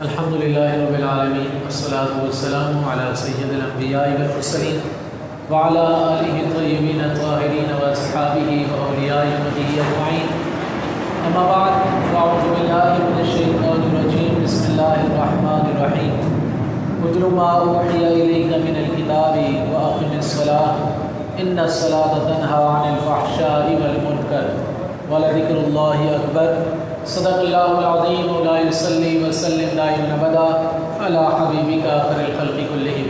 الحمد للہ رب العالمین والصلاة والسلام علی سید الانبیاء والمرسلین وعلی آلہ الطیبین الطاہرین واصحابہ واولیاء المدی اجمعین اما بعد فاعوذ باللہ من الشیطان الرجیم بسم اللہ الرحمن الرحیم اتل ما اوحی الیک من الکتاب واقم الصلاۃ ان الصلاۃ تنہی عن الفحشاء والمنکر ولذکر اللہ اکبر صدق اللہ العظیم ولا یصلی وسلم دائما ابدا علی حبیبک خیر الخلق کلہم۔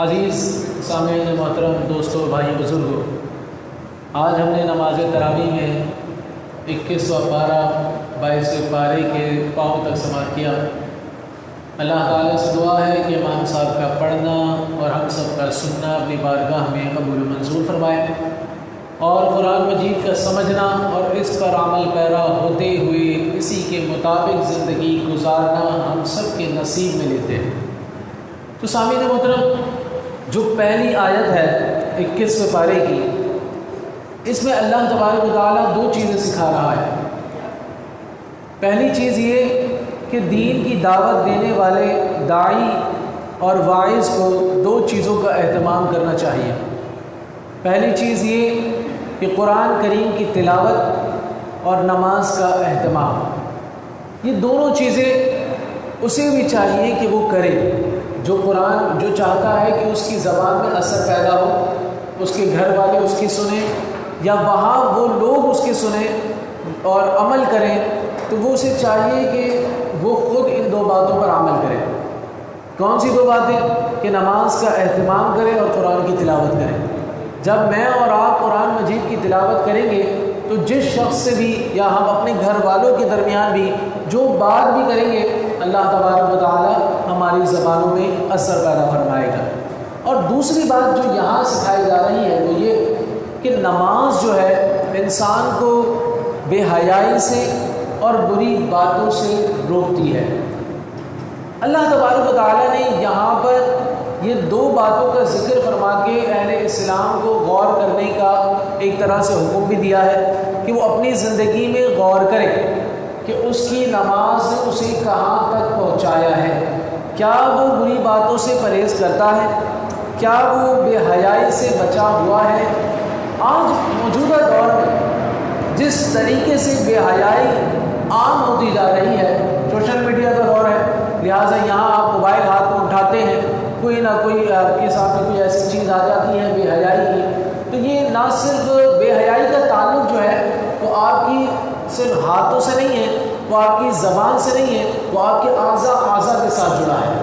عزیز سامعین محترم، دوستو، بھائی، بزرگوں، آج ہم نے نماز تراویح میں 21واں پارہ 22 پارے کے پاؤں تک سماعت کیا۔ اللہ تعالیٰ سے دعا ہے کہ امام صاحب کا پڑھنا اور ہم سب کا سننا اپنی بارگاہ میں قبول و منظور فرمائے، اور قرآن مجید کا سمجھنا اور اس پر عمل پیرا ہوتے ہوئے اسی کے مطابق زندگی گزارنا ہم سب کے نصیب میں لیتے ہیں۔ تو سامعین محترم، جو پہلی آیت ہے 21ویں پارے کی، اس میں اللہ تبارک و تعالیٰ دو چیزیں سکھا رہا ہے۔ پہلی چیز یہ کہ دین کی دعوت دینے والے داعی اور واعظ کو دو چیزوں کا اہتمام کرنا چاہیے۔ پہلی چیز یہ کہ قرآن کریم کی تلاوت اور نماز کا اہتمام، یہ دونوں چیزیں اسے بھی چاہیے کہ وہ کرے جو قرآن جو چاہتا ہے کہ اس کی زبان میں اثر پیدا ہو، اس کے گھر والے اس کی سنیں یا وہاں وہ لوگ اس کی سنیں اور عمل کریں، تو وہ اسے چاہیے کہ وہ خود ان دو باتوں پر عمل کرے۔ کون سی دو باتیں؟ کہ نماز کا اہتمام کرے اور قرآن کی تلاوت کرے۔ جب میں اور آپ قرآن مجید کی تلاوت کریں گے تو جس شخص سے بھی یا ہم اپنے گھر والوں کے درمیان بھی جو بات بھی کریں گے، اللہ تبارک و تعالی ہماری زبانوں میں اثر پیدا فرمائے گا۔ اور دوسری بات جو یہاں سکھائی جا رہی ہے وہ یہ کہ نماز جو ہے انسان کو بے حیائی سے اور بری باتوں سے روکتی ہے۔ اللہ تبارک و تعالی نے یہاں پر یہ دو باتوں کا ذکر فرما کے اہل اسلام کو غور کرنے کا ایک طرح سے حکم بھی دیا ہے کہ وہ اپنی زندگی میں غور کرے کہ اس کی نماز نے اسے کہاں تک پہنچایا ہے۔ کیا وہ بری باتوں سے پرہیز کرتا ہے؟ کیا وہ بے حیائی سے بچا ہوا ہے؟ آج موجودہ دور میں جس طریقے سے بے حیائی عام ہوتی جا رہی ہے، سوشل میڈیا کا دور ہے، لہٰذا یہاں آپ موبائل ہاتھ میں اٹھاتے ہیں، کوئی نہ کوئی آپ کے سامنے کوئی ایسی چیز آ جاتی ہے بے حیائی کی، تو یہ نہ صرف بے حیائی کا تعلق جو ہے وہ آپ کی صرف ہاتھوں سے نہیں ہے، وہ آپ کی زبان سے نہیں ہے، وہ آپ کے اعضاء کے ساتھ جڑا ہے۔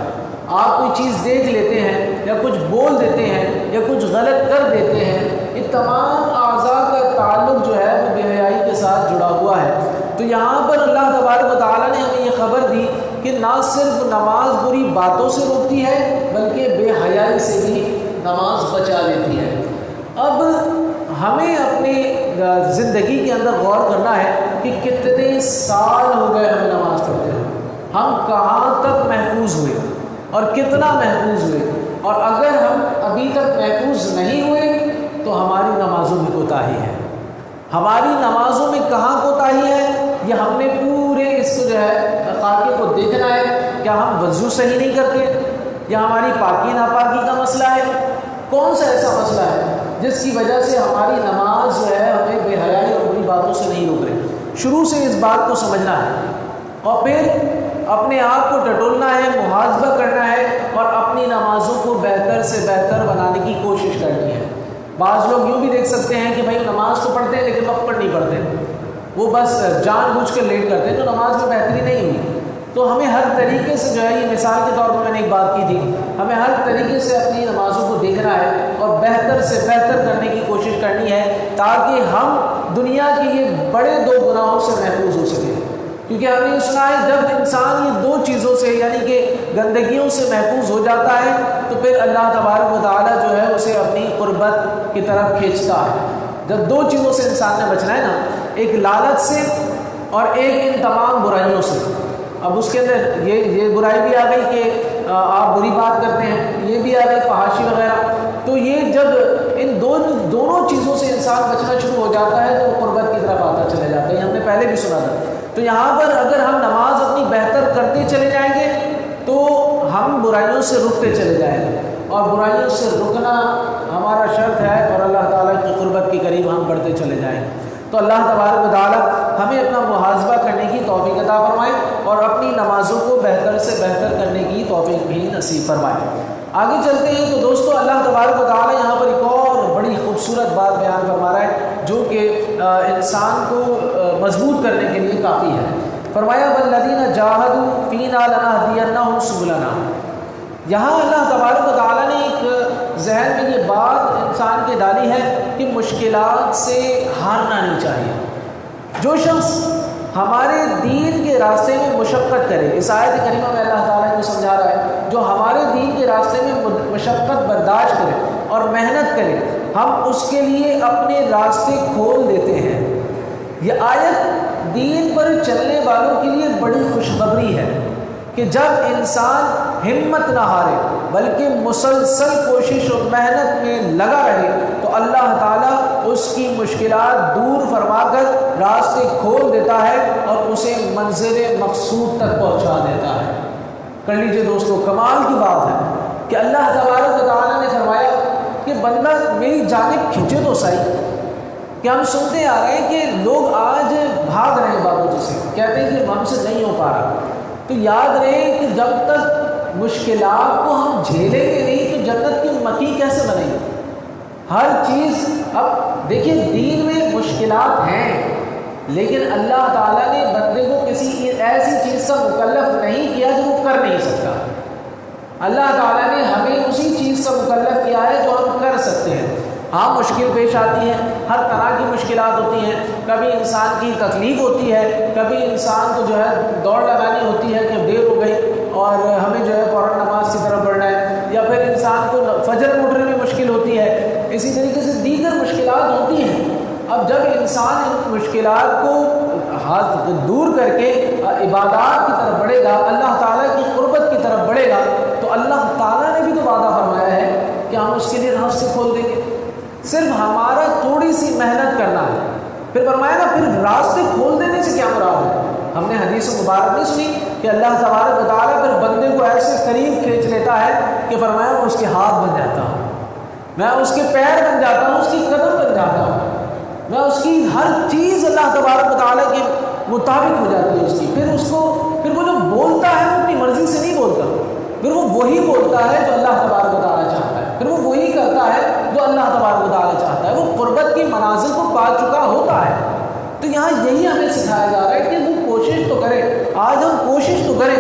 آپ کوئی چیز دیکھ لیتے ہیں یا کچھ بول دیتے ہیں یا کچھ غلط کر دیتے ہیں، یہ تمام اعضاء کا تعلق جو ہے وہ بے حیائی کے ساتھ جڑا ہوا ہے۔ تو یہاں پر اللہ تبارک و تعالیٰ نے ہمیں یہ خبر دی کہ نہ صرف نماز بری باتوں سے روکتی ہے بلکہ بے حیائی سے بھی نماز بچا لیتی ہے۔ اب ہمیں اپنی زندگی کے اندر غور کرنا ہے کہ کتنے سال ہو گئے ہمیں نماز پڑھتے ہیں، ہم کہاں تک محفوظ ہوئے اور کتنا محفوظ ہوئے، اور اگر ہم ابھی تک محفوظ نہیں ہوئے تو ہماری نمازوں میں کوتاہی ہے۔ ہماری نمازوں میں کہاں کوتاہی ہے؟ یہ ہم نے پورے اس جو ہے خاکے کو دیکھنا ہے۔ کیا ہم وضو صحیح نہیں کرتے، یا ہماری پاکی ناپاکی کا مسئلہ ہے؟ کون سا ایسا مسئلہ ہے جس کی وجہ سے ہماری نماز جو ہے ہمیں بے حیائی اور بری باتوں سے نہیں روک رہی؟ شروع سے اس بات کو سمجھنا ہے اور پھر اپنے آپ کو ٹٹولنا ہے، محاسبہ کرنا ہے اور اپنی نمازوں کو بہتر سے بہتر بنانے کی کوشش کرنی ہے۔ بعض لوگ یوں بھی دیکھ سکتے ہیں کہ بھائی نماز تو پڑھتے ہیں لیکن وقت پر نہیں پڑھتے، وہ بس جان بوجھ کر لیٹ کرتے ہیں، تو نماز میں بہتری نہیں ہوئی۔ تو ہمیں ہر طریقے سے جو ہے، یہ مثال کے طور پر میں نے ایک بات کی تھی، ہمیں ہر طریقے سے اپنی نمازوں کو دیکھنا ہے اور بہتر سے بہتر کرنے کی کوشش کرنی ہے تاکہ ہم دنیا کے یہ بڑے دو گناہوں سے محفوظ ہو سکیں۔ کیونکہ ہم نے سنا ہے جب انسان یہ دو چیزوں سے یعنی کہ گندگیوں سے محفوظ ہو جاتا ہے تو پھر اللہ تبارک و تعالیٰ جو ہے اسے اپنی قربت کی طرف کھینچتا ہے۔ جب دو چیزوں سے انسان نے بچنا ہے نا، ایک لالچ سے اور ایک ان تمام برائیوں سے۔ اب اس کے اندر یہ برائی بھی آ گئی کہ آپ بری بات کرتے ہیں، یہ بھی آ گئی فحاشی وغیرہ۔ تو یہ جب ان دونوں چیزوں سے انسان بچنا شروع ہو جاتا ہے تو وہ قربت کی طرف آتا چلا جاتا ہے، یہ ہم نے پہلے بھی سنا تھا۔ تو تو یہاں پر اگر ہم نماز اپنی بہتر کرتے چلے جائیں گے تو ہم برائیوں سے رکتے چلے جائیں گے، اور برائیوں سے رکنا ہمارا شرط ہے، اور اللہ تعالیٰ کی قربت کے قریب ہم بڑھتے چلے جائیں گے۔ تو اللہ تبارک و تعالیٰ ہمیں اپنا محاسبہ کرنے کی توفیق عطا فرمائے اور اپنی نمازوں کو بہتر سے بہتر کرنے کی توفیق بھی نصیب فرمائے۔ آگے چلتے ہیں تو دوستو اللہ تبارک و تعالیٰ یہاں پر ایک اور بڑی خوبصورت بات بیان فرما رہا ہے جو کہ انسان کو مضبوط کرنے کے لیے کافی ہے۔ فرمایا والذین جاہدوا فینا لنہدینہم سبلنا۔ یہاں اللہ تبارک و تعالیٰ نے ایک ذہن میں یہ بات انسان کے ڈالی ہے کہ مشکلات سے ہارنا نہیں چاہیے۔ جو شخص ہمارے دین کے راستے میں مشقت کرے، اس آیت کریمہ میں اللہ تعالیٰ یہ سمجھا رہا ہے، جو ہمارے دین کے راستے میں مشقت برداشت کرے اور محنت کرے، ہم اس کے لیے اپنے راستے کھول دیتے ہیں۔ یہ آیت دین پر چلنے والوں کے لیے بڑی خوشخبری ہے کہ جب انسان ہمت نہ ہارے بلکہ مسلسل کوشش اور محنت میں لگا رہے تو اللہ تعالیٰ اس کی مشکلات دور فرما کر راستے کھول دیتا ہے اور اسے منزل مقصود تک پہنچا دیتا ہے۔ کر لیجئے دوستو، کمال کی بات ہے کہ اللہ تبارک و تعالیٰ نے فرمایا کہ بندہ میری جانب کھنچے تو صحیح۔ کہ ہم سنتے آ رہے ہیں کہ لوگ آج بھاگ رہے ہیں بابو سے، کہتے ہیں کہ ہم سے نہیں ہو پا رہا، تو یاد رہے کہ جب تک مشکلات کو ہم جھیلیں گے نہیں تو جنت کی مکی کیسے بنے گی؟ ہر چیز، اب دیکھیں دین میں مشکلات ہیں لیکن اللہ تعالیٰ نے بندے کو کسی ایسی چیز کا مکلف نہیں کیا جو وہ کر نہیں سکتا۔ اللہ تعالیٰ نے ہمیں اسی چیز کا مکلف کیا ہے جو ہم کر سکتے ہیں۔ ہاں مشکل پیش آتی ہے، ہر طرح کی مشکلات ہوتی ہیں، کبھی انسان کی تکلیف ہوتی ہے، کبھی انسان کو جو ہے دوڑ لگانی ہوتی ہے کہ دیر ہو گئی اور ہمیں جو ہے فوراً نماز کی طرف بڑھنا ہے، یا پھر انسان کو فجر اٹھنے میں مشکل ہوتی ہے، اسی طریقے سے دیگر مشکلات ہوتی ہیں۔ اب جب انسان ان مشکلات کو دور کر کے عبادات کی طرف بڑھے گا، اللہ تعالیٰ کی قربت کی طرف بڑھے گا، تو اللہ تعالیٰ نے بھی تو وعدہ فرمایا ہے کہ ہم اس کے لیے راستے کھول دیں گے۔ صرف ہمارا تھوڑی سی محنت کرنا ہے۔ پھر فرمایا نا، پھر راستے کھول دینے سے کیا مراد ہے؟ ہم نے حدیث مبارک نہیں سنی کہ اللہ تبارک و تعالیٰ پھر بندے کو ایسے قریب کھینچ لیتا ہے کہ فرمایا میں اس کے ہاتھ بن جاتا ہوں، میں اس کے پیر بن جاتا ہوں، اس کی قدم بن جاتا ہوں، میں اس کی ہر چیز اللہ تبارک و تعالیٰ کے مطابق ہو جاتی ہے اس کی۔ پھر وہ جو بولتا ہے وہ اپنی مرضی سے نہیں بولتا، پھر وہ وہی بولتا ہے جو اللہ تبارک و تعالیٰ چاہتا ہے، پھر وہ وہی کرتا ہے جو اللہ تبارک و تعالیٰ چاہتا ہے، وہ قربت کی منازل کو پا چکا ہوتا ہے۔ تو یہاں یہی ہمیں سکھایا جا رہا ہے کہ وہ کوشش تو کریں، آج ہم کوشش تو کریں،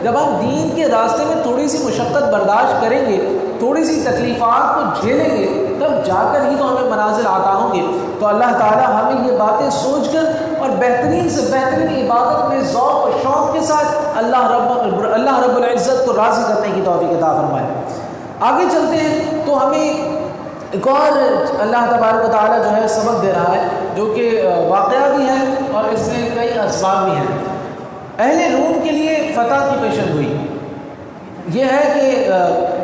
جب ہم دین کے راستے میں تھوڑی سی مشقت برداشت کریں گے، تھوڑی سی تکلیفات کو جھیلیں گے، تب جا کر ہی تو ہمیں منازل عطا ہوں گے۔ تو اللہ تعالیٰ ہمیں یہ باتیں سوچ کر اور بہترین سے بہترین عبادت میں ذوق و شوق کے ساتھ اللہ رب العزت کو راضی کرنے کی توفیق عطا فرمائے۔ آگے چلتے ہیں تو ہمیں ایک اور اللہ تبارک و تعالیٰ جو ہے سبق دے رہا ہے جو کہ واقعہ بھی ہے اور اس میں کئی اسباب بھی ہیں۔ اہل روم کے لیے فتح کی پیشن گوئی یہ ہے کہ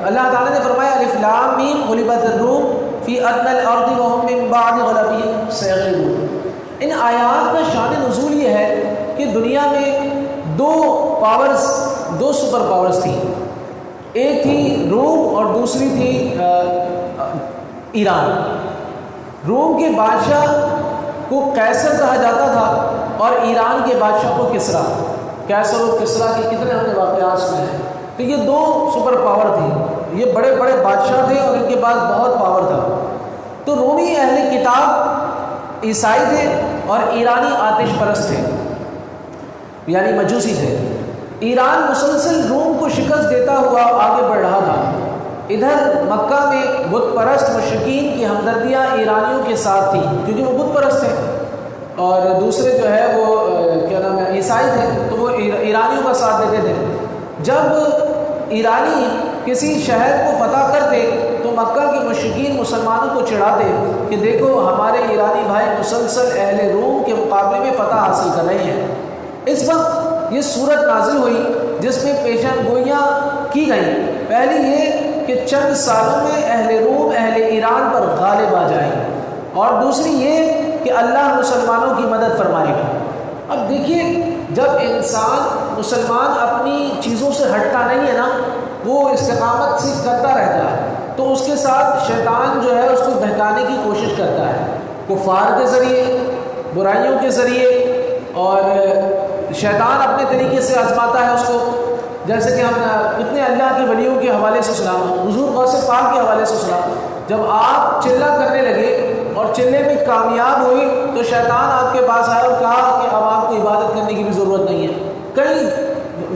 اللہ تعالیٰ نے فرمایا الف لام میم غلبت الروم فی ادنی الارض وهم من بعد غلبهم سیغلبون۔ ان آیات کا شان نزول یہ ہے کہ دنیا میں دو سپر پاورز تھیں، ایک تھی روم اور دوسری تھی ایران۔ روم کے بادشاہ کو قیصر کہا جاتا تھا اور ایران کے بادشاہ کو کسریٰ۔ قیصر اور کسریٰ کے کتنے ہم نے واقعات سنے ہیں۔ تو یہ دو سپر پاور تھیں، یہ بڑے بڑے بادشاہ تھے اور ان کے پاس بہت پاور تھا۔ تو رومی اہل کتاب عیسائی تھے اور ایرانی آتش پرست تھے، یعنی مجوسی تھے۔ ایران مسلسل روم کو شکست دیتا ہوا آگے بڑھ رہا تھا۔ ادھر مکہ میں بت پرست مشرکین کی ہمدردیاں ایرانیوں کے ساتھ تھیں کیونکہ وہ بت پرست تھے، اور دوسرے جو ہے وہ کیا نام ہے عیسائی تھے، تو وہ ایرانیوں کا ساتھ دیتے تھے۔ جب ایرانی کسی شہر کو فتح کرتے تو مکہ کے مشرکین مسلمانوں کو چڑھاتے کہ دیکھو ہمارے ایرانی بھائی مسلسل اہل روم کے مقابلے میں فتح حاصل کر رہے ہیں۔ اس وقت یہ صورت نازل ہوئی جس میں پیشن گوئیاں کی گئیں۔ پہلی یہ کہ چند سالوں میں اہل روم اہل ایران پر غالب آ جائیں، اور دوسری یہ کہ اللہ مسلمانوں کی مدد فرمائے گا۔ اب دیکھیے جب انسان مسلمان اپنی چیزوں سے ہٹتا نہیں ہے نا، وہ استقامت سے کرتا رہتا ہے، تو اس کے ساتھ شیطان جو ہے اس کو بہکانے کی کوشش کرتا ہے، کفار کے ذریعے، برائیوں کے ذریعے، اور شیطان اپنے طریقے سے آزماتا ہے اس کو. جیسے کہ ہم کتنے اللہ کے ولیوں کے حوالے سے سنا، حضور غوث پاک کے حوالے سے سنا، جب آپ چلہ کرنے لگے اور چلے میں کامیاب ہوئی تو شیطان آپ کے پاس آیا اور کہا کہ اب آپ کو عبادت کرنے کی بھی ضرورت نہیں ہے. کئی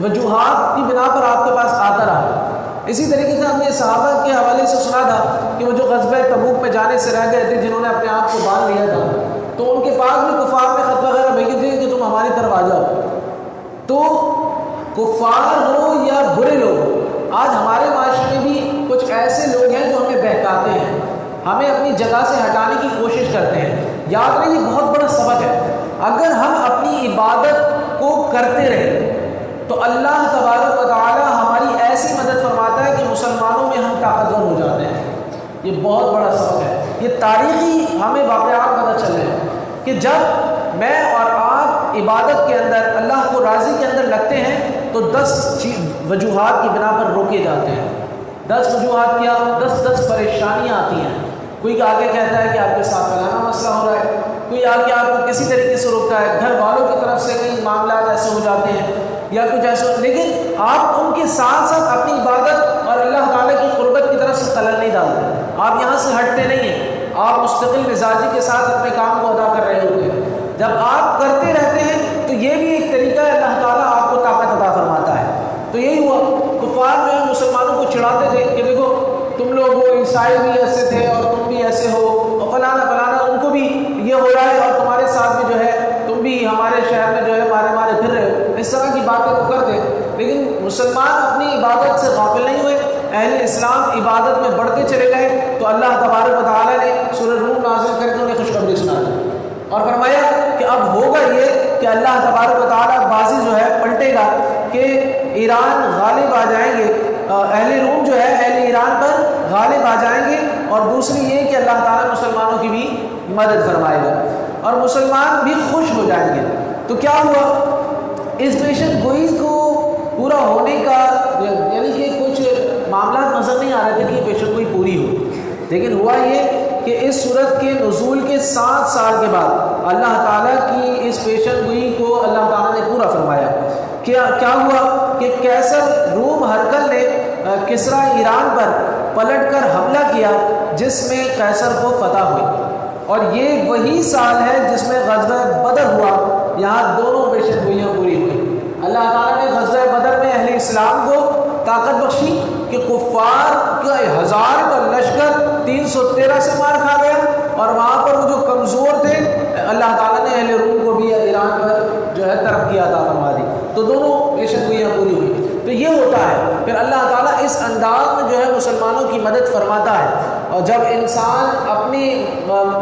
وجوہات کی بنا پر آپ کے پاس آتا رہا. اسی طریقے سے ہم نے صحابہ کے حوالے سے سنا تھا کہ وہ جو غزوہ تبوک میں جانے سے رہ گئے تھے، جنہوں نے اپنے آپ کو باندھ لیا تھا، تو ان کے پاس بھی کفار نے خط وغیرہ بھیجے تھے کہ تم ہماری طرف آ جاؤ. تو کفار ہو یا برے لوگ، آج ہمارے معاشرے میں بھی کچھ ایسے لوگ ہیں جو ہمیں بہکاتے ہیں، ہمیں اپنی جگہ سے ہٹانے کی کوشش کرتے ہیں. یاد رہے یہ بہت بڑا سبق ہے. اگر ہم اپنی عبادت کو کرتے رہیں تو اللہ تبارک و تعالی ہماری ایسی مدد فرماتا ہے کہ مسلمانوں میں ہم طاقتور ہو جاتے ہیں. یہ بہت بڑا سبق ہے. یہ تاریخی ہمیں واقعات پتہ چل رہے ہیں کہ جب میں اور آپ عبادت کے اندر اللہ کو راضی کے اندر لگتے ہیں تو 10 وجوہات کی بنا پر روکے جاتے ہیں. 10 وجوہات کیا؟ 10 پریشانیاں آتی ہیں. کوئی آگے کہتا ہے کہ آپ کے ساتھ فلانا مسئلہ ہو رہا ہے، کوئی آگے آپ کو کسی طریقے سے روکتا ہے، گھر والوں کی طرف سے کئی معاملات ایسے ہو جاتے ہیں یا کچھ ایسا. لیکن آپ ان کے ساتھ ساتھ اپنی عبادت اور اللہ تعالیٰ کی قربت کی طرف سے خلل نہیں ڈالتے. آپ یہاں سے ہٹتے نہیں ہیں، آپ مستقل مزاجی کے ساتھ اپنے کام کو ادا کر رہے ہوتے ہیں. جب آپ کرتے رہتے ہیں تو یہ بھی ایک طریقہ ہے، اللہ تعالیٰ آپ کو طاقت عطا فرماتا ہے. تو یہی ہوا، کفار جو ہے مسلمانوں کو چڑھاتے تھے کہ دیکھو تم لوگ وہ عیسائی بھی ایسے تھے اور تم بھی ایسے ہو، اور فلانا فلانا ان کو بھی یہ ہو رہا ہے اور تمہارے ساتھ بھی جو ہے تم بھی ہمارے شہر میں جو ہے مارے مارے پھر رہے ہو. اس طرح کی باتیں وہ کرتے. لیکن مسلمان اپنی عبادت سے غافل نہیں ہوئے، اہل اسلام عبادت میں بڑھتے چلے گئے. تو اللہ تبارک و تعالیٰ نے سورہ روم نازل کر کے انہیں خوشخبری سنا دی اور فرمایا کہ اب ہوگا یہ کہ اللہ تبارک و تعالیٰ بازی جو ہے پلٹے گا کہ ایران غالب آ جائیں گے، اہل روم جو ہے اہل ایران پر غالب آ جائیں گے، اور دوسری یہ کہ اللہ تعالیٰ مسلمانوں کی بھی مدد فرمائے گا اور مسلمان بھی خوش ہو جائیں گے. تو کیا ہوا؟ اس پیشن گوئی کو پورا ہونے کا یعنی کہ کچھ معاملات نظر نہیں آ رہے تھے کہ یہ پیشن گوئی پوری ہو. لیکن ہوا یہ کہ اس صورت کے نزول کے 7 سال کے بعد اللہ تعالیٰ کی اس پیشن گوئی کو اللہ تعالیٰ نے پورا فرمایا. کیا ہوا کہ قیصر روم ہرقل نے کسریٰ ایران پر پلٹ کر حملہ کیا جس میں قیصر کو فتح ہوئی، اور یہ وہی سال ہے جس میں غزوہ بدر ہوا. یہاں دونوں پیشن گوئیاں پوری ہوئی. اللہ تعالیٰ نے غزوہ بدر میں اہل اسلام کو طاقت بخشی کہ کفار کا 1000 کا لشکر 313 سے مار کھا گیا، اور وہاں پر وہ جو کمزور تھے اللہ تعالیٰ نے اہل روم کو بھی ایران پر جو ہے ترقی عطا فرما دی. تو دونوں پیشن گوئیاں پوری ہوئی. تو یہ ہوتا ہے پھر اللہ تعالیٰ اس انداز میں جو ہے مسلمانوں کی مدد فرماتا ہے. اور جب انسان اپنی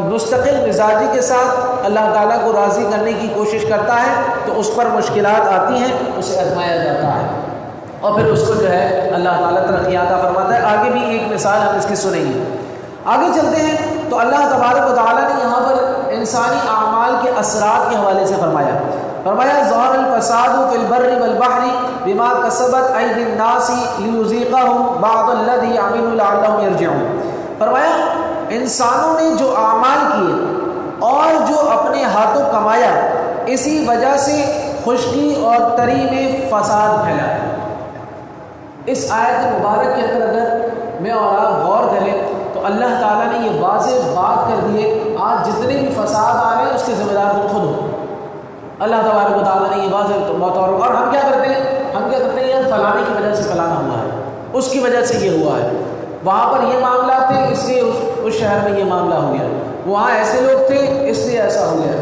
مستقل مزاجی کے ساتھ اللہ تعالیٰ کو راضی کرنے کی کوشش کرتا ہے تو اس پر مشکلات آتی ہیں، اسے آزمایا جاتا ہے اور پھر اس کو جو ہے اللہ تعالیٰ ترقی عطا فرماتا ہے. آگے بھی ایک مثال ہم اس کی سنیں گے. آگے چلتے ہیں تو اللہ تبارک و تعالیٰ نے یہاں پر انسانی اعمال کے اثرات کے حوالے سے فرمایا ظہر الفساد فی البر والبحر بما کسبت ایدی الناس لیذیقہم بعض الذی عملوا لعلہم یرجعون. فرمایا انسانوں نے جو اعمال کیے اور جو اپنے ہاتھوں کمایا، اسی وجہ سے خشکی اور تری میں فساد پھیلا. اس آیت مبارک کے اندر اگر میں اور آپ غور کریں تو اللہ تعالیٰ نے یہ واضح بات کر دی ہے، آج جتنے بھی فساد آ رہے ہیں اس کے ذمہ دار تم خود ہو. اللہ تبارک و تعالیٰ نے یہ واضح بات. اور ہم کیا کرتے ہیں؟ ہم کیا کرتے ہیں یار فلانے کی وجہ سے فلانا ہوا ہے، اس کی وجہ سے یہ ہوا ہے، وہاں پر یہ معاملات تھے اس لیے اس شہر میں یہ معاملہ ہو گیا، وہاں ایسے لوگ تھے اس لیے ایسا ہو گیا.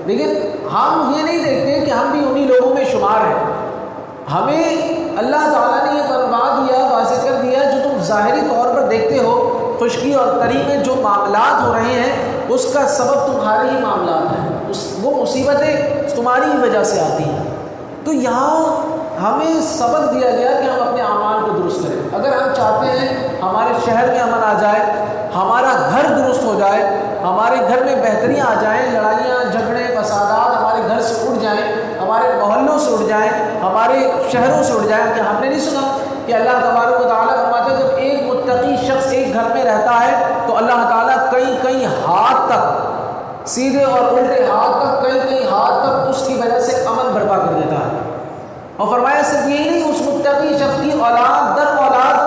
لیکن ہم یہ نہیں دیکھتے کہ ہم بھی انہی لوگوں میں شمار ہیں. ہمیں اللہ تعالیٰ نے یہ فرما دیا، واضح کر دیا، جو تم ظاہری طور پر دیکھتے ہو خشکی اور تری میں جو معاملات ہو رہے ہیں اس کا سبب تمہارے ہی معاملات ہیں، وہ مصیبتیں تمہاری ہی وجہ سے آتی ہیں. تو یہاں ہمیں سبق دیا گیا کہ ہم اپنے اعمال کو درست کریں. اگر ہم چاہتے ہیں ہمارے شہر میں امن آ جائے، ہمارا گھر درست ہو جائے، ہمارے گھر میں بہتریاں آ جائیں، لڑائیاں جھگڑے فسادات ہمارے گھر سے اٹھ جائیں، ہمارے محلوں سے ہمارے شہروں سے اٹھ جائیں کہ ہم نے نہیں سنا کہ اللہ تبارک و تعالیٰ فرماتا ہے جب ایک متقی شخص ایک گھر میں رہتا ہے تو اللہ تعالیٰ کئی ہاتھ تک، سیدھے اور الٹے ہاتھ تک، کئی ہاتھ تک اس کی وجہ سے امن برپا کر دیتا ہے۔ اور فرمایا صرف یہی نہیں، اس متقی شخص کی اولاد در اولاد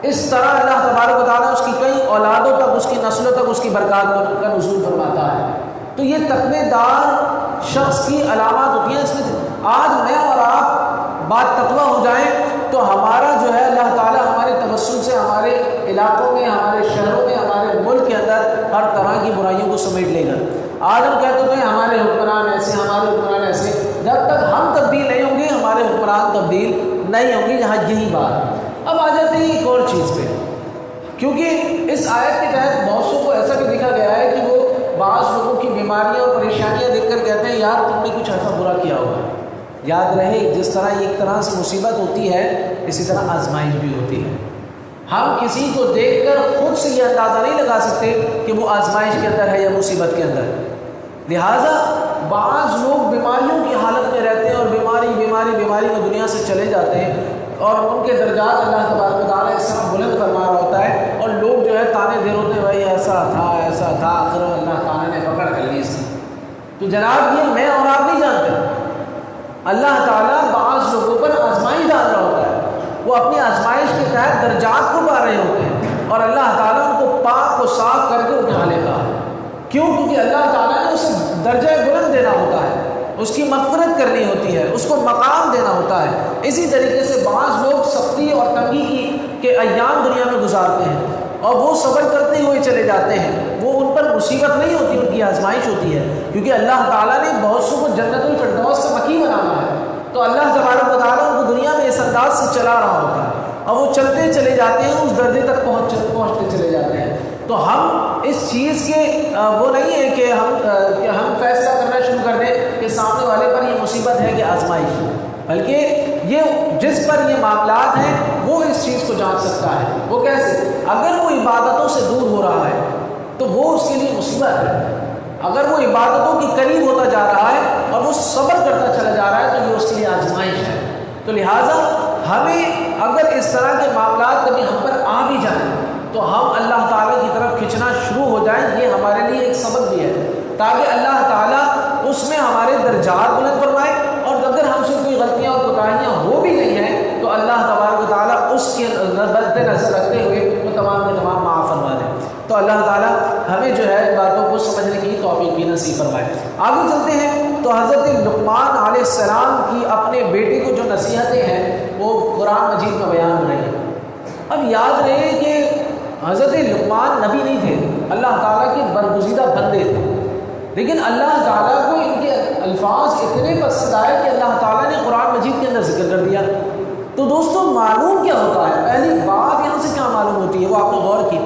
اس طرح اللہ تبارک و تعالیٰ اس کی کئی اولادوں تک، اس کی نسلوں تک اس کی برکات کا نزول فرماتا ہے۔ تو یہ تقوی دار شخص کی علامات ہوتی ہیں۔ اس میں آج میں اور آپ بات تقوی ہو جائیں تو ہمارا جو ہے اللہ تعالیٰ ہمارے توسل سے ہمارے علاقوں میں، ہمارے شہروں میں، ہمارے ملک کے اندر ہر طرح کی برائیوں کو سمیٹ لے گا۔ آج ہم کہتے ہیں ہمارے حکمران ایسے، ہمارے حکمران ایسے، جب تک ہم تبدیل نہیں ہوں گے ہمارے حکمران تبدیل نہیں ہوں گے۔ یہاں یہی بات۔ اب آ جاتے ہیں ایک اور چیز پہ، کیونکہ اس آیت کے تحت بہت سو کو ایسا بھی دیکھا گیا ہے کہ وہ بعض لوگوں کی بیماریاں اور پریشانیاں دیکھ کر کہتے ہیں یار تم نے کچھ ایسا برا کیا ہوگا۔ یاد رہے جس طرح ایک طرح سے مصیبت ہوتی ہے اسی طرح آزمائش بھی ہوتی ہے۔ ہم کسی کو دیکھ کر خود سے یہ اندازہ نہیں لگا سکتے کہ وہ آزمائش کے اندر ہے یا مصیبت کے اندر۔ لہٰذا بعض لوگ بیماریوں کی حالت میں رہتے ہیں اور بیماری میں دنیا سے چلے جاتے ہیں اور ان کے درجات اللہ تبارک و تعالیٰ اس طرح بلند فرما رہا ہوتا ہے اور لوگ جو ہے تانے دے ہوتے ہیں بھائی ایسا تھا آخر اللہ تعالیٰ نے پکڑ کر لی اس کی۔ تو جناب یہ میں اور آپ نہیں جانتے، اللہ تعالیٰ بعض لوگوں پر آزمائش ڈال رہا ہوتا ہے، وہ اپنی آزمائش کے تحت درجات کو پا رہے ہوتے ہیں اور اللہ تعالیٰ ان کو پاک و صاف کر کے اٹھا لیتا ہے۔ کیوں؟ کیونکہ اللہ تعالیٰ نے اسے درجہ بلند دینا ہوتا ہے، اس کی مغفرت کرنی ہوتی ہے، اس کو مقام دینا ہوتا ہے۔ اسی طریقے سے بعض لوگ سختی اور تنگی کے ایام دنیا میں گزارتے ہیں اور وہ صبر کرتے ہوئے چلے جاتے ہیں، وہ ان پر مصیبت نہیں ہوتی، ان کی آزمائش ہوتی ہے، کیونکہ اللہ تعالیٰ نے بہت سو کو جنت الفردوس کا مکی بنانا ہے۔ تو اللہ تبارک و تعالیٰ ان کو دنیا میں اس انداز سے چلا رہا ہوتا ہے اور وہ چلتے چلے جاتے ہیں، اس درجے تک پہنچتے چلے جاتے ہیں۔ تو ہم اس چیز کے وہ نہیں ہے کہ ہم فیصلہ کرنا شروع کر دیں کہ سامنے والے پر یہ مصیبت ہے کہ آزمائش ہے، بلکہ یہ جس پر یہ معاملات ہیں وہ اس چیز کو جان سکتا ہے۔ وہ کیسے؟ اگر وہ عبادتوں سے دور ہو رہا ہے تو وہ اس کے لیے مصیبت ہے، اگر وہ عبادتوں کے قریب ہوتا جا رہا ہے اور وہ صبر کرتا چلا جا رہا ہے تو یہ اس کے لیے آزمائش ہے۔ تو لہٰذا ہمیں اگر اس طرح کے معاملات کبھی ہم پر آ بھی جائیں تو ہم اللہ تعالیٰ کی طرف کھنچنا شروع ہو جائیں، یہ ہمارے لیے ایک سبق بھی ہے تاکہ اللہ تعالیٰ اس میں ہمارے درجات بلند فرمائے، اور اگر ہم سے کوئی غلطیاں اور کوتاہیاں ہو بھی گئی ہیں تو اللہ تبارک و تعالیٰ اس کے مد نظر رکھتے ہوئے وہ تمام کے تمام معاف فرما دیں۔ تو اللہ تعالیٰ ہمیں جو ہے باتوں کو سمجھنے کی توفیق بھی نصیب فرمائے۔ آگے چلتے ہیں تو حضرت لقمان علیہ السلام کی اپنے بیٹے کو جو نصیحتیں ہیں وہ قرآن مجید میں بیان ہو رہی ہیں۔ اب یاد رہے کہ حضرت لقمان نبی نہیں تھے، اللہ تعالیٰ کے برگزیدہ بندے تھے، لیکن اللہ تعالیٰ کو ان کے الفاظ اتنے پسند آئے کہ اللہ تعالیٰ نے قرآن مجید کے اندر ذکر کر دیا۔ تو دوستوں معلوم کیا ہوتا ہے؟ پہلی بات یہاں سے کیا معلوم ہوتی ہے وہ آپ نے غور کی،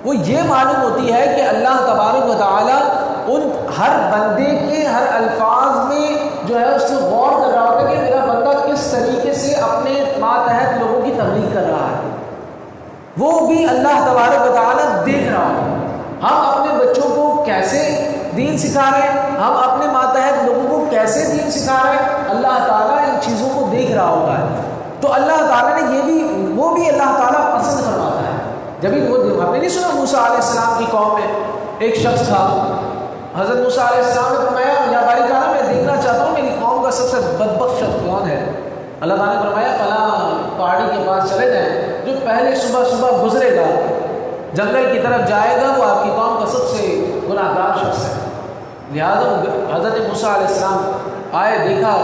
وہ یہ معلوم ہوتی ہے کہ اللہ تبارک و تعالیٰ ان ہر بندے کے ہر الفاظ میں جو ہے اس کو غور کر رہا ہوتا ہے کہ میرا بندہ کس طریقے سے اپنے ماتحت لوگوں کی تبلیغ کر رہا ہے، وہ بھی اللہ تبارک و تعالیٰ دیکھ رہا ہوتا ہے۔ ہم اپنے بچوں کو کیسے دین سکھا رہے ہیں، ہم اپنے ماتحت لوگوں کو کیسے دین سکھا رہے ہیں، اللہ تعالیٰ ان چیزوں کو دیکھ رہا ہوتا ہے۔ تو اللہ تعالیٰ نے وہ بھی اللہ تعالیٰ پسند فرماتا ہے۔ جبھی وہ ہم نے نہیں سنا موسیٰ علیہ السلام کی قوم میں ایک شخص تھا، حضرت موسیٰ علیہ السلام نے فرمایا یا باری تعالیٰ میں دیکھنا چاہتا ہوں میری قوم کا سب سے بدبخت شخص کون ہے۔ اللہ تعالیٰ نے فرمایا فلاں پہاڑی کے پاس چلے جائیں، جو پہلے صبح گزرے گا جنگل کی طرف جائے گا وہ آپ کی قوم کا سب سے گناہ گار شخص ہے۔ لہٰذا حضرت موسیٰ علیہ السلام آئے، دیکھا،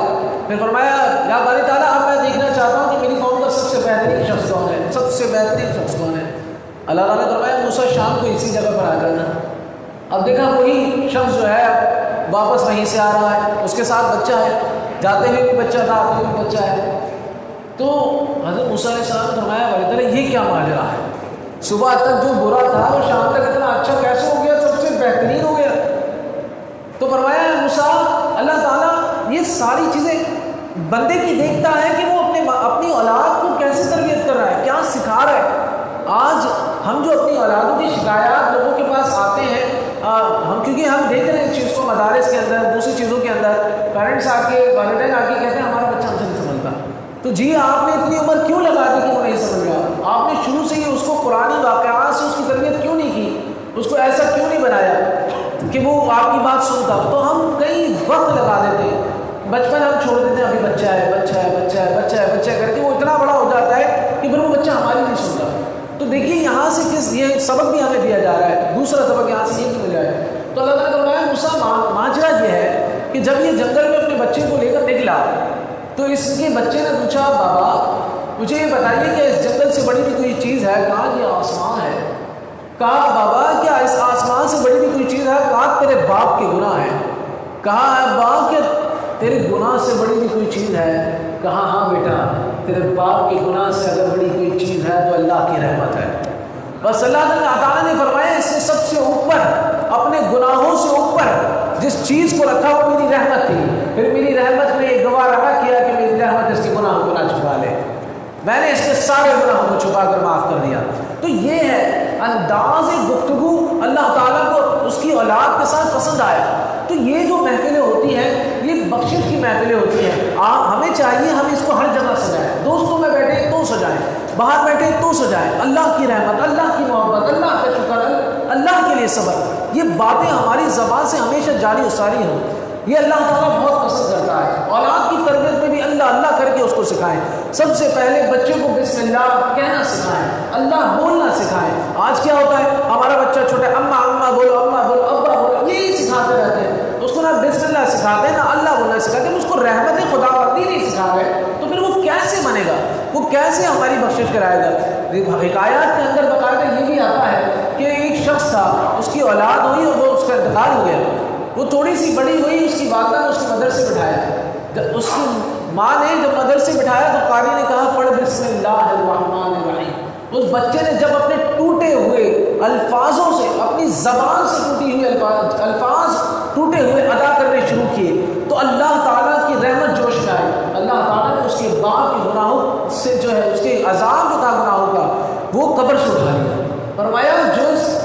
پھر فرمایا یا باری تعالیٰ اب میں دیکھنا چاہتا ہوں کہ میری قوم کا سب سے بہترین شخص کون ہے، سب سے بہترین شخص کون ہے۔ اللہ تعالیٰ نے فرمایا موسیٰ شام کو اسی جگہ پر آ جانا۔ اب دیکھا وہی شخص جو ہے واپس وہیں سے آ رہا ہے، اس کے ساتھ بچہ ہے، جاتے ہوئے بھی بچہ تھا، آتے ہوئے بھی بچہ ہے۔ تو حضرت موسیٰ علیہ السلام نے فرمایا باری تعالیٰ یہ کیا ماجرا ہے، صبح تک جو برا تھا وہ شام تک اتنا اچھا کیسے ہو گیا، سب سے بہترین ہو گیا۔ تو فرمایا موسیٰ اللہ تعالیٰ یہ ساری چیزیں بندے کی دیکھتا ہے کہ وہ اپنی اولاد کو کیسے تربیت کر رہا ہے، کیا سکھا رہا ہے۔ آج ہم جو اپنی اولادوں کی شکایات لوگوں کے پاس آتے ہیں، کیونکہ ہم دیکھ رہے ہیں اس چیز کو مدارس کے اندر، دوسری چیزوں کے اندر، پیرنٹس آ کے والدین آ کے تو جی آپ نے اتنی عمر کیوں لگا دی کہ وہ نہیں سمجھ گیا؟ آپ نے شروع سے ہی اس کو قرآنی واقعات سے اس کی تربیت کیوں نہیں کی؟ اس کو ایسا کیوں نہیں بنایا کہ وہ آپ کی بات سنتا؟ تو ہم کئی وقت لگا دیتے ہیں، بچپن ہم چھوڑ دیتے ہیں، ابھی بچہ ہے بچہ ہے بچہ ہے بچہ ہے بچہ کر کے وہ اتنا بڑا ہو جاتا ہے کہ پھر وہ بچہ ہماری نہیں سنتا۔ تو دیکھیے یہاں سے یہ سبق بھی ہمیں دیا جا رہا ہے، دوسرا سبق یہاں سے یہ بھی مل رہا ہے۔ تو اللہ تعالیٰ نے فرمایا موسیٰ ماجرا یہ ہے کہ جب یہ جنگل میں اپنے بچے کو لے کر نکلا تو اس کے بچے نے پوچھا بابا مجھے یہ بتائیے کہ اس جنگل سے بڑی بھی کوئی چیز ہے؟ کہا کہ آسمان ہے۔ کہا بابا کیا اس آسمان سے بڑی بھی کوئی چیز ہے؟ کہا تیرے باپ کے گناہ ہیں۔ کہا باپ کیا تیرے گناہ سے بڑی بھی کوئی چیز ہے؟ کہا ہاں بیٹا تیرے باپ کے گناہ سے اگر بڑی کوئی چیز ہے تو اللہ کی رحمت ہے۔ بس اللہ تعالیٰ نے فرمایا اس نے سب سے اوپر اپنے گناہوں سے اوپر جس چیز کو رکھا وہ میری رحمت تھی، پھر میری رحمت نے یہ گوارا نہ کیا کہ میری رحمت اس کے گناہوں کو نہ چھپا لے، میں نے اس کے سارے گناہوں کو چھپا کر معاف کر دیا۔ تو یہ ہے انداز گفتگو اللہ تعالیٰ کو اس کی اولاد کے ساتھ پسند آیا۔ تو یہ جو محفلیں ہوتی ہیں یہ بخشش کی محفلیں ہوتی ہیں، ہمیں چاہیے ہم اس کو ہر جگہ سجائیں، دوستوں میں بیٹھے تو سجائیں، باہر بیٹھے تو سجائیں، اللہ کی رحمت، اللہ کی محبت، اللہ کا شکر، اللہ کے لیے صبر، یہ باتیں ہماری زبان سے ہمیشہ جاری و ساری ہوں۔ یہ اللہ تعالیٰ بہت پسند کرتا ہے۔ اولاد کی تربیت میں بھی اللہ اللہ کر کے اس کو سکھائیں۔ سب سے پہلے بچے کو بسم اللہ کہنا سکھائیں، اللہ بولنا سکھائیں۔ آج کیا ہوتا ہے ہمارا بچہ چھوٹا اماں اماں بولو، اماں بولو، ابا بولو، یہی سکھاتے رہتے ہیں، اس کو نہ بسم اللہ سکھاتے ہیں نہ اللہ بولنا سکھاتے ہیں، اس کو رحمت خداوندی نہیں سکھا رہے، تو پھر وہ کیسے بنے گا؟ وہ کیسے ہماری بخشش کرائے گا؟ حکایات کے اندر باقاعدہ یہ بھی آتا ہے کہ ایک شخص تھا، اس کی اولاد ہوئی اور وہ اس کا انتقال ہو گیا، وہ تھوڑی سی بڑی ہوئی، اس کی والدہ نے اس کو مدرسے بٹھایا، جب اس کی ماں نے جب مدرسے بٹھایا تو قاری نے کہا پڑھ بسم اللہ الرحمن الرحیم۔ اس بچے نے جب اپنے ٹوٹے ہوئے الفاظوں سے، اپنی زبان سے ٹوٹی ہوئی الفاظ ٹوٹے ہوئے ادا کرنے شروع کیے تو اللہ تعالیٰ کی رحمت جوش میں آئی، اللہ تعالیٰ نے اس کے باپ کے گناہوں سے جو ہے اس کے عذاب جو تھا گناہوں کا وہ قبر سے اٹھا لیا۔ فرمایا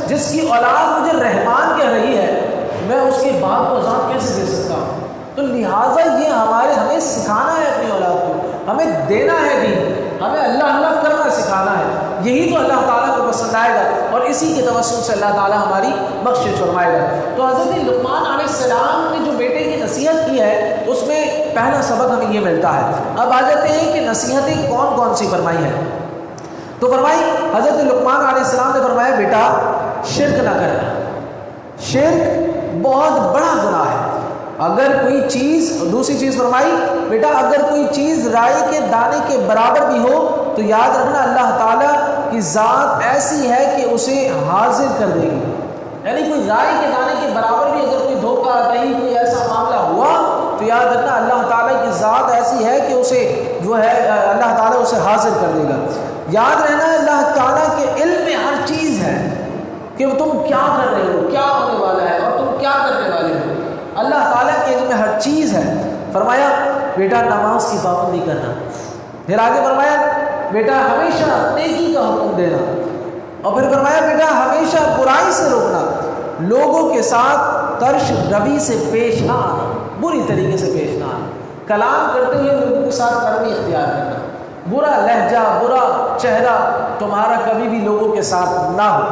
جس کی اولاد مجھے رحمان کہہ رہی ہے میں اس کے باپ کو عذاب کیسے دے سکتا ہوں؟ تو لہٰذا یہ ہمیں سکھانا ہے اپنی اولاد کو، ہمیں دینا ہے دین، ہمیں اللہ اللہ کرنا سکھانا ہے، یہی تو اللہ تعالیٰ کو پسند آئے گا اور اسی کے توسل سے اللہ تعالیٰ ہماری بخشش فرمائے گا۔ تو حضرت لقمان علیہ السلام نے جو بیٹے کی نصیحت کی ہے اس میں پہلا سبق ہمیں یہ ملتا ہے۔ اب آ جاتے ہیں کہ نصیحتیں کون کون سی فرمائی ہیں۔ تو فرمائی حضرت لقمان علیہ السلام نے فرمایا بیٹا شرک نہ کرنا، شرک بہت بڑا گناہ ہے۔ اگر کوئی چیز، دوسری چیز فرمائی بیٹا اگر کوئی چیز رائی کے دانے کے برابر بھی ہو تو یاد رکھنا اللہ تعالیٰ کی ذات ایسی ہے کہ اسے حاضر کر دے گی، یعنی کوئی رائی کے دانے کے برابر بھی اگر کوئی دھوکہ دہی کوئی ایسا معاملہ ہوا تو یاد رکھنا اللہ تعالیٰ کی ذات ایسی ہے کہ اسے جو ہے اللہ تعالیٰ اسے حاضر کر دے گا۔ یاد رہنا اللہ تعالیٰ کے علم میں ہر چیز ہے کہ تم کیا کر رہے ہو، کیا ہونے والا ہے اور تم کیا کرنے والے ہو، اللہ تعالیٰ کے علم میں ہر چیز ہے۔ فرمایا بیٹا نماز کی پابندی کرنا، پھر آگے فرمایا بیٹا ہمیشہ نیکی کا حکم دینا، اور پھر فرمایا بیٹا ہمیشہ برائی سے روکنا، لوگوں کے ساتھ ترش روی سے پیش نہ آنا، بری طریقے سے پیش نہ آنا، کلام کرتے ہوئے لوگوں کے ساتھ نرمی اختیار کرنا، برا لہجہ برا چہرہ تمہارا کبھی بھی لوگوں کے ساتھ نہ ہو،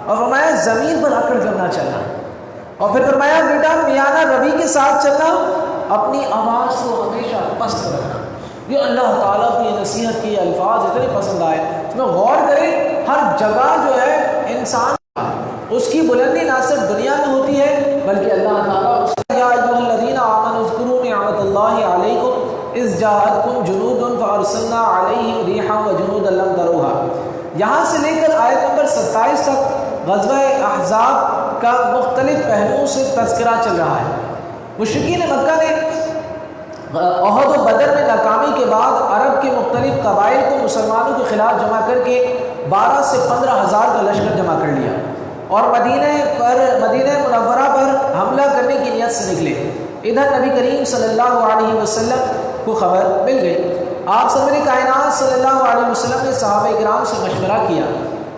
اور فرمایا زمین پر اکڑ کر نہ چلنا، اور پھر فرمایا بیٹا میانہ روی کے ساتھ چلنا، اپنی آواز کو ہمیشہ پست رکھنا۔ یہ اللہ تعالیٰ کو یہ نصیحت کی الفاظ اتنے پسند آئے، اس میں غور کریں، ہر جگہ جو ہے انسان اس کی بلندی نہ صرف دنیا میں ہوتی ہے بلکہ اللہ تعالیٰ یا ایھا الذین آمنوا اذکروا نعمت اللہ علیکم اذ جاءتکم جنود فارسلنا علیہم ریحا وجنودا لم تروھا۔ یہاں سے لے کر آیت نمبر 27 تک غزوہ احزاب کا مختلف پہلوؤں سے تذکرہ چل رہا ہے۔ مشرکین مکہ نے احد و بدر میں ناکامی کے بعد عرب کے مختلف قبائل کو مسلمانوں کے خلاف جمع کر کے 12 سے 15 ہزار کا لشکر جمع کر لیا اور مدینہ منورہ پر حملہ کرنے کی نیت سے نکلے۔ ادھر نبی کریم صلی اللہ علیہ وسلم کو خبر مل گئی، آپ سرور کائنات صلی اللہ علیہ وسلم نے صحابہ کرام سے مشورہ کیا۔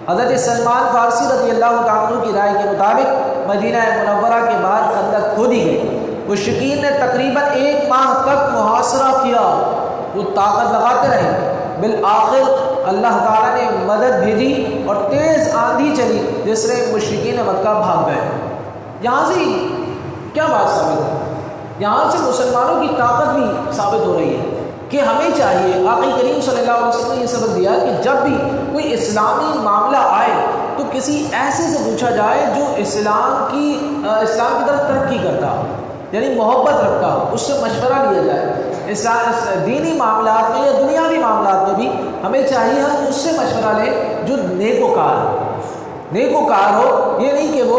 حضرت سلمان فارسی رضی اللہ تعالیٰ عنہ کی رائے کے مطابق مدینہ منورہ کے باہر خندق کھودی گئی۔ مشرکین نے تقریباً 1 ماہ تک محاصرہ کیا، وہ طاقت لگاتے رہے، بالآخر اللہ تعالیٰ نے مدد بھیجی اور تیز آندھی چلی جس سے مشرکین مکہ بھاگ گئے۔ یہاں سے کیا بات ثابت ہے؟ یہاں سے مسلمانوں کی طاقت بھی ثابت ہو رہی ہے کہ ہمیں چاہیے، آقا کریم صلی اللہ علیہ وسلم نے یہ سبق دیا کہ جب بھی کوئی اسلامی معاملہ آئے تو کسی ایسے سے پوچھا جائے جو اسلام کی طرف ترقی کرتا ہو، یعنی محبت رکھتا ہو، اس سے مشورہ لیا جائے۔ دینی معاملات میں یا دنیاوی معاملات میں بھی ہمیں چاہیے ہم اس سے مشورہ لیں جو نیکوکار ہو۔ یہ نہیں کہ وہ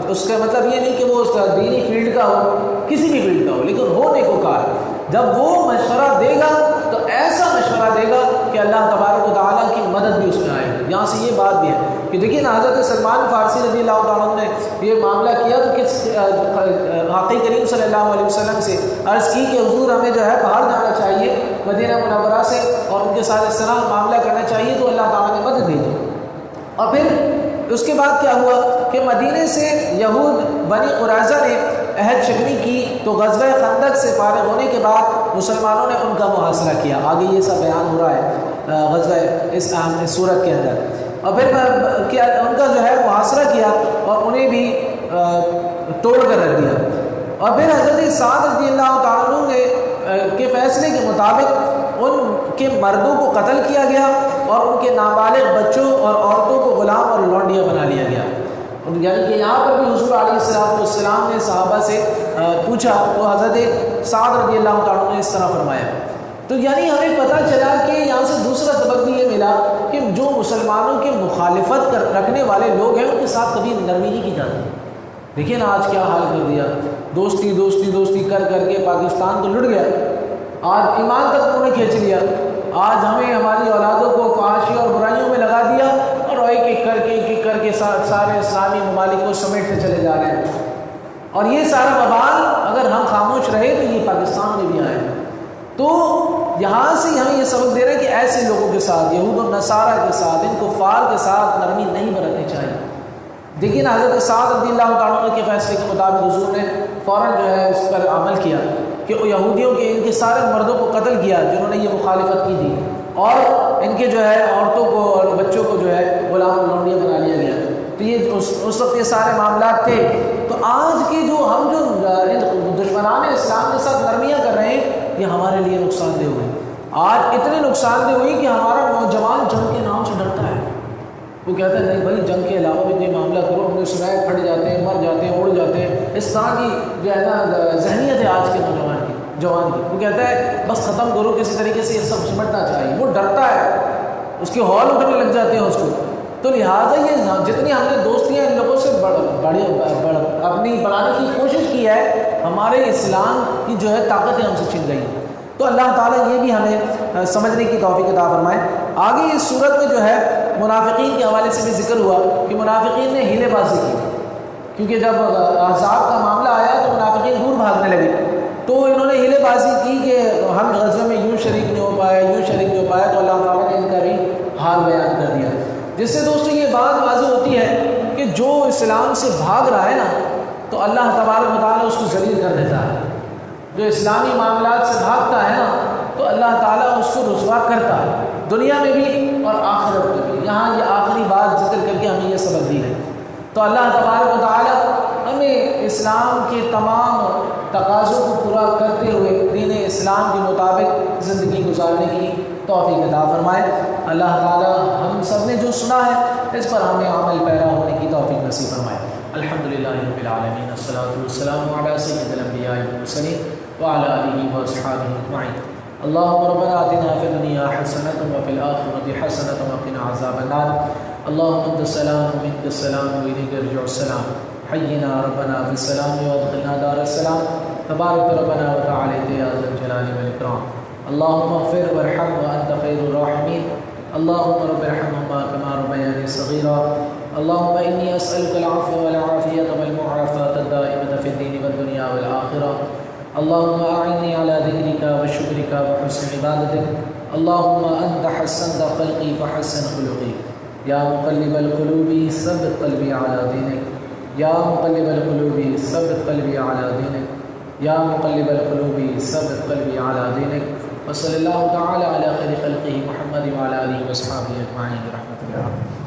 اس کا مطلب یہ نہیں کہ وہ دینی فیلڈ کا ہو، کسی بھی فیلڈ کا ہو، لیکن ہو نیکوکار۔ جب وہ مشورہ دے گا تو ایسا مشورہ دے گا کہ اللہ تبارک و تعالیٰ کی مدد بھی اس میں آئے گی۔ یہاں سے یہ بات بھی ہے کہ دیکھیے نا، حضرت سلمان فارسی رضی اللہ تعالیٰ عنہ نے یہ معاملہ کیا تو کس آقا کریم صلی اللہ علیہ وسلم سے عرض کی کہ حضور ہمیں جو ہے باہر جانا چاہیے مدینہ منورہ سے اور ان کے ساتھ اس طرح معاملہ کرنا چاہیے، تو اللہ تعالیٰ نے مدد بھیجی۔ اور پھر اس کے بعد کیا ہوا کہ مدینے سے یہود بنی قریظہ نے عہد شکنی کی، تو غزوہ خندق سے فارغ ہونے کے بعد مسلمانوں نے ان کا محاصرہ کیا۔ آگے یہ سب بیان ہو رہا ہے غزوہ اس صورت کے اندر۔ اور پھر ان کا جو ہے محاصرہ کیا اور انہیں بھی توڑ کر رکھ دیا۔ اور پھر حضرت سعد رضی اللہ تعالیٰ عنہ کے فیصلے کے مطابق ان کے مردوں کو قتل کیا گیا اور ان کے نابالغ بچوں اور عورتوں کو غلام اور لونڈیاں بنا لیا گیا۔ یعنی کہ یہاں پر بھی حضور علیہ السلام نے صحابہ سے پوچھا تو حضرت سعد رضی اللہ تعالیٰ نے اس طرح فرمایا۔ تو یعنی ہمیں پتہ چلا کہ یہاں سے دوسرا سبق بھی یہ ملا کہ جو مسلمانوں کے مخالفت رکھنے والے لوگ ہیں ان کے ساتھ کبھی نرمی نہیں کی جاتی۔ دیکھیے نا آج کیا حال کر دیا، دوستی کر کے پاکستان تو لٹ گیا، آج ایمان تک انہوں نے کھینچ لیا۔ آج ہمیں ہماری اولادوں کو فحاشی اور برائیوں میں لگا دیا اور ایک ایک کر کے سارے اسلامی ممالک کو سمیٹتے چلے جا رہے ہیں۔ اور یہ سارا وبال اگر ہم خاموش رہے تو یہ پاکستان میں بھی آئے۔ تو یہاں سے ہمیں یہ سبق دے رہے ہیں کہ ایسے لوگوں کے ساتھ، یہود و نصارہ کے ساتھ، ان کفار کے ساتھ نرمی نہیں برتنی چاہیے۔ دیکھیے نا حضرت سعد رضی اللہ تعالیٰ عنہ کے فیصلے کے مطابق حضور نے فوراً جو ہے اس پر عمل کیا کہ یہودیوں کے ان کے سارے مردوں کو قتل کیا جنہوں نے یہ مخالفت کی تھی، اور ان کے جو ہے عورتوں کو اور بچوں کو جو ہے غلام لونڈیاں بنا لیا گیا۔ تو یہ اس وقت یہ سارے معاملات تھے۔ تو آج کے جو ہم دشمنان اسلام کے ساتھ نرمیاں کر رہے ہیں یہ ہمارے لیے نقصان دہ ہوئی۔ آج اتنے نقصان دہ ہوئی کہ ہمارا نوجوان جنگ کے نام سے ڈرتا ہے۔ وہ کہتا ہے نہیں بھائی جنگ کے علاوہ بھی کوئی معاملہ کرو، ہم نے سنا ہے پھٹ جاتے ہیں، مر جاتے ہیں، اڑ جاتے ہیں۔ اس طرح کی جو ہے نا ذہنیت ہے آج کے جوان کی۔ وہ کہتا ہے بس ختم کرو کسی طریقے سے، یہ سب سمجھنا چاہیے۔ وہ ڈرتا ہے، اس کے ہال اٹھنے لگ جاتے ہیں اس کو۔ تو لہٰذا یہ جتنی ہم نے دوستیاں ان لوگوں سے اپنی بڑھانے کی کوشش کی ہے، ہمارے اسلام کی جو ہے طاقتیں ہم سے چھن گئی ہیں۔ تو اللہ تعالیٰ یہ بھی ہمیں سمجھنے کی توفیق عطا فرمائے۔ آگے اس صورت میں جو ہے منافقین کے حوالے سے بھی ذکر ہوا کہ منافقین نے ہیلے بازی کی، کیونکہ جب احزاب کا معاملہ آیا تو منافقین دور بھاگنے لگے، تو انہوں نے ہیلے بازی کی کہ ہم غزوے میں یوں شریک نہیں ہو پائے، تو اللہ تعالیٰ نے ان کا بھی حال بیان کر دیا، جس سے دوستو یہ بات واضح ہوتی ہے کہ جو اسلام سے بھاگ رہا ہے نا تو اللہ تبارک و تعالیٰ اس کو ذلیل کر دیتا ہے۔ جو اسلامی معاملات سے بھاگتا ہے نا تو اللہ تعالیٰ اس کو رسوا کرتا ہے، دنیا میں بھی اور آخرت میں بھی۔ یہاں یہ آخری بات ذکر کر کے ہمیں یہ سبق دی ہے۔ تو اللہ تبارک و تعالیٰ ہمیں اسلام کے تمام تقاضوں کو پورا کرتے ہوئے دین اسلام کے مطابق زندگی گزارنے کی توفیق عطا فرمائے۔ اللہ تعالیٰ ہم سب نے جو سنا ہے اس پر ہمیں عمل پیرا ہونے کی توفیق نصیب فرمائے۔ الحمدللہ رب العالمین، الصلاۃ والسلام علی سید الانبیاء والمرسلین وعلی آلہ واصحابہ اجمعین۔ اللهم ربنا آتنا في الدنيا حسنة وفي الآخرة حسنة وقنا عذاب النار۔ اللهم أنت السلام ومنك السلام وإليك يرجع السلام، حينا ربنا في السلام وادخلنا دار السلام، تبارك ربنا وتعالى يا ذا الجلال والإكرام۔ اللهم اغفر وارحم وأنت خير الراحمين، اللهم رب ارحمهما كما ربياني صغيرا، اللهم إني أسألك العفو والعافية والمعافاة الدائمة في الدين والدنيا والآخرة، اللهم أعني على ذكرك وشكرك وحسن عبادتك، اللهم أنت حسنت خلقي فحسن خلقي، يا مقلب القلوب ثبت قلبي على دينك، يا مقلب القلوب ثبت قلبي على دينك، يا مقلب القلوب ثبت قلبي على دينك، وصلی اللہ تعالی علی خیر خلقہ محمد وعلی آلہ وصحبہ اجمعین برحمتہ اللہ.